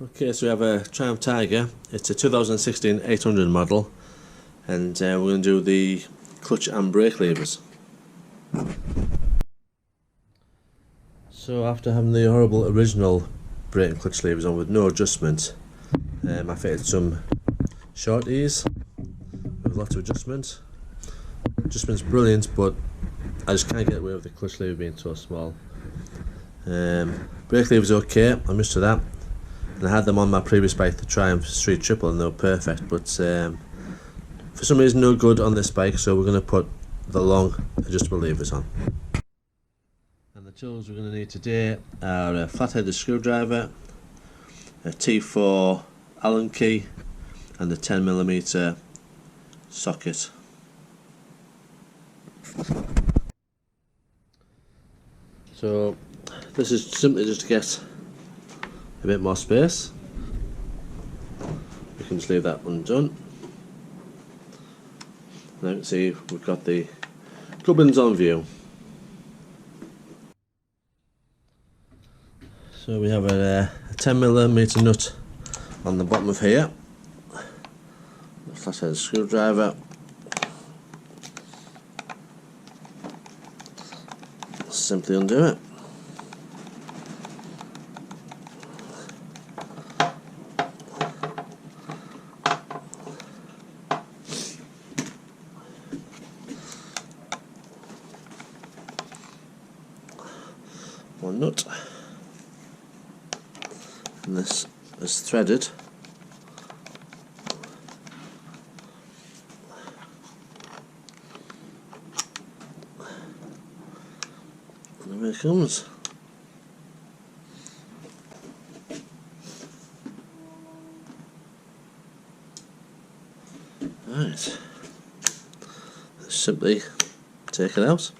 Okay, so we have a Triumph Tiger. It's a 2016 800 model, and we're going to do the clutch and brake levers. So after having the horrible original brake and clutch levers on with no adjustment, I fitted some shorties with lots of adjustment. Adjustment's brilliant, but I just can't get away with the clutch lever being so small. Brake lever's okay, I'm used to that. And I had them on my previous bike, the Triumph Street Triple, and they were perfect, but for some reason no good on this bike, so we're going to put the long adjustable levers on. And the tools we're going to need today are a flat-headed screwdriver, a T4 Allen key, and a 10mm socket. So this is simply just to get a bit more space. We can just leave that undone. Now you can see we've got the gubbins on view. So we have a 10mm nut on the bottom of here, a flathead screwdriver, simply undo it. One nut, and this is threaded. And there it comes. Right, simply take it out.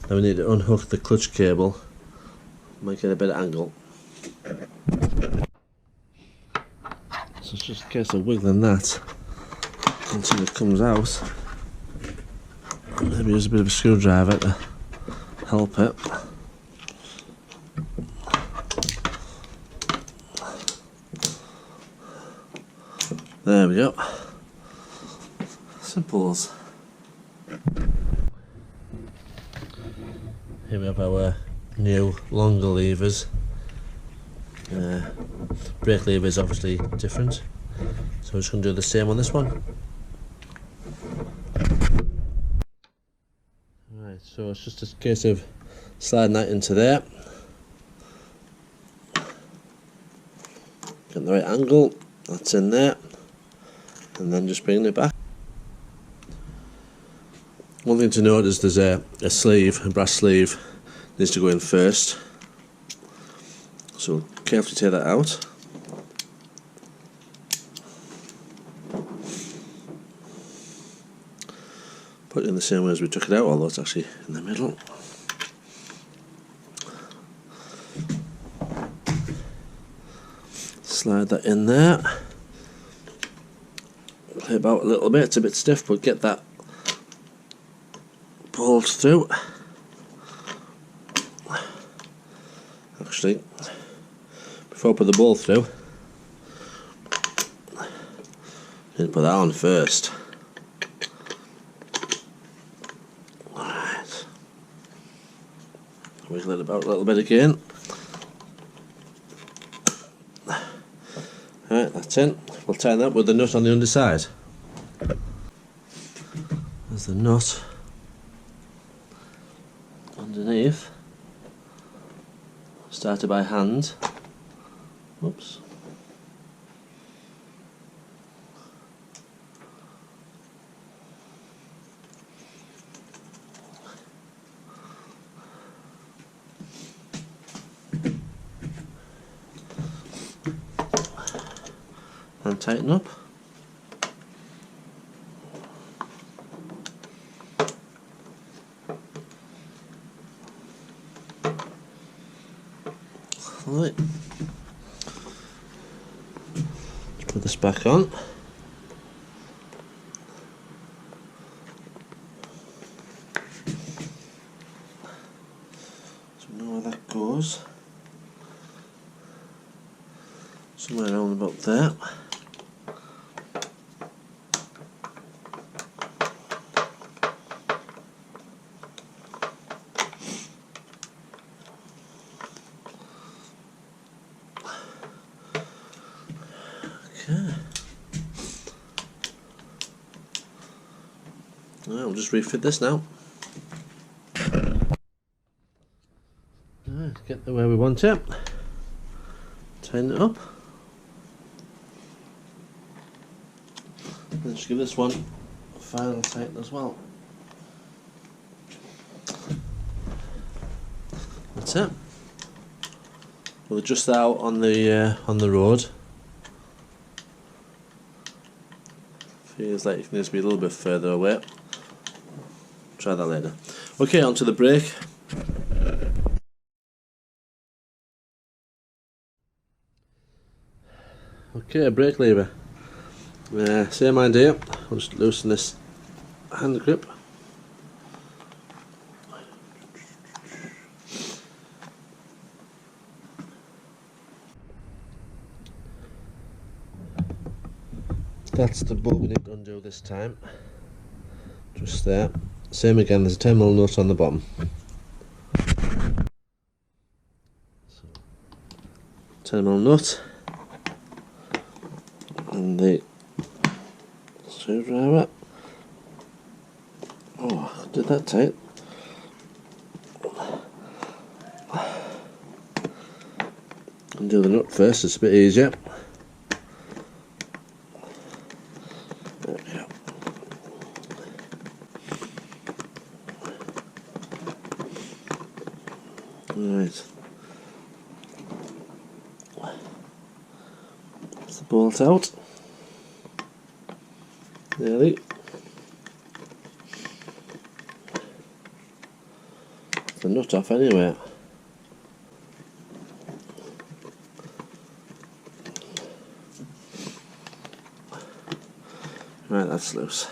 Now we need to unhook the clutch cable, might get a better angle. So it's just a case of wiggling that until it comes out. Maybe use a bit of a screwdriver to help it. There we go. Simple as. Here we have our new longer levers. Brake lever is obviously different, so we're just going to do the same on this one. Alright, so it's just a case of sliding that into there, getting the right angle, that's in there, and then just bringing it back. One thing to note is there's a sleeve, a brass sleeve, needs to go in first. So carefully take that out. Put it in the same way as we took it out, although it's actually in the middle. Slide that in there. Play about a little bit, it's a bit stiff, but get that pulled through. Actually, before I put the ball through, I need to put that on first. Alright. Wiggle it about a little bit again. Alright, that's in. We'll tighten that with the nut on the underside. There's the nut underneath. Started by hand. Oops. And tighten up. Right. Let's put this back on. So we know where that goes. somewhere around about there. Okay. Right, we'll just refit this now. Right, get the way we want it. Tighten it up. And just give this one a final tighten as well. That's it. We'll adjust that out on the road. Feels like it needs to be a little bit further away. Try that later. Okay, onto the brake. Okay, brake lever. Same idea. I'll just loosen this hand grip. That's the bolt we need to undo this time. Just there. Same again, there's a terminal nut on the bottom. So, terminal nut. And the screwdriver. Oh, did that tight. Undo the nut first, it's a bit easier. There we go. Right. That's the bolt out. Nearly. The nut off anyway. Right, that's loose.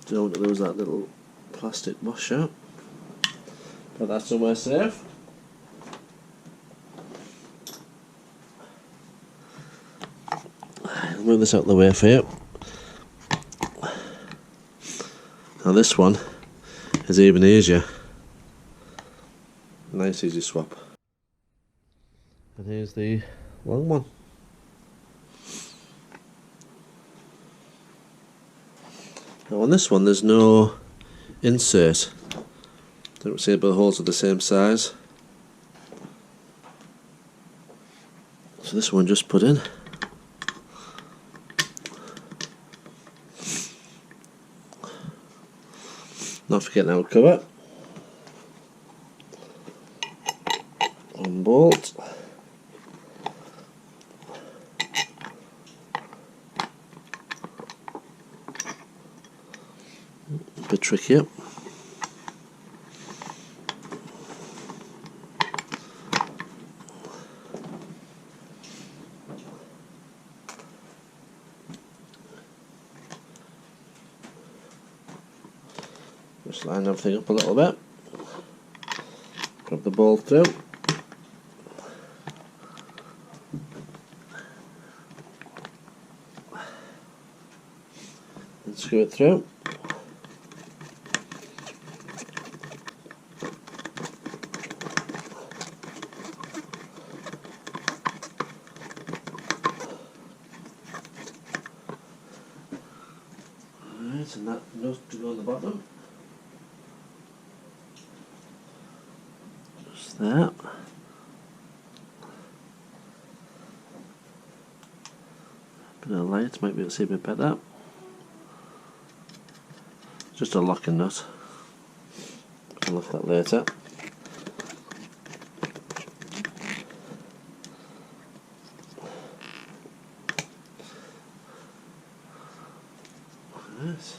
Don't want to lose that little plastic washer. Put that somewhere safe. I'll move this out of the way for you. Now this one is even easier. Nice easy swap. And here's the long one. Now on this one there's no insert. Don't see it, but the holes are the same size. So this one just put in. Not forgetting our cover. One bolt. A bit trickier. Just line everything up a little bit. Grab the bolt through. And screw it through. Alright, and that nut to go on the bottom. Just that. Bit of light, might be able to see a bit better. Just a locking nut. I'll look at that later. Nice.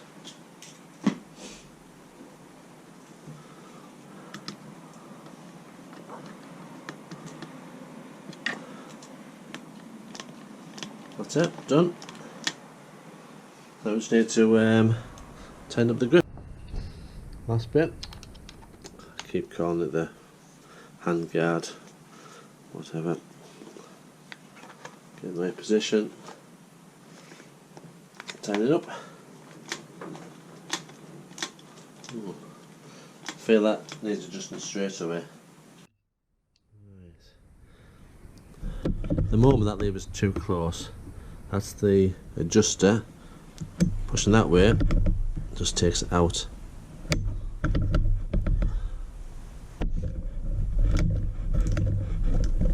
That's it, done. Now we just need to tighten up the grip. Last bit. I keep calling it the hand guard. whatever. Get in the right position. Tighten it up. Feel that needs adjusting straight away. Right. The moment that lever's too close, that's the adjuster pushing that way, just takes it out.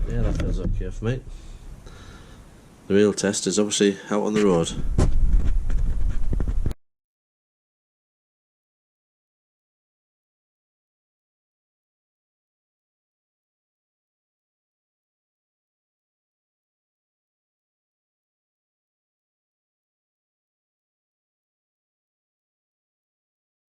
Yeah, that feels okay for me. The real test is obviously out on the road.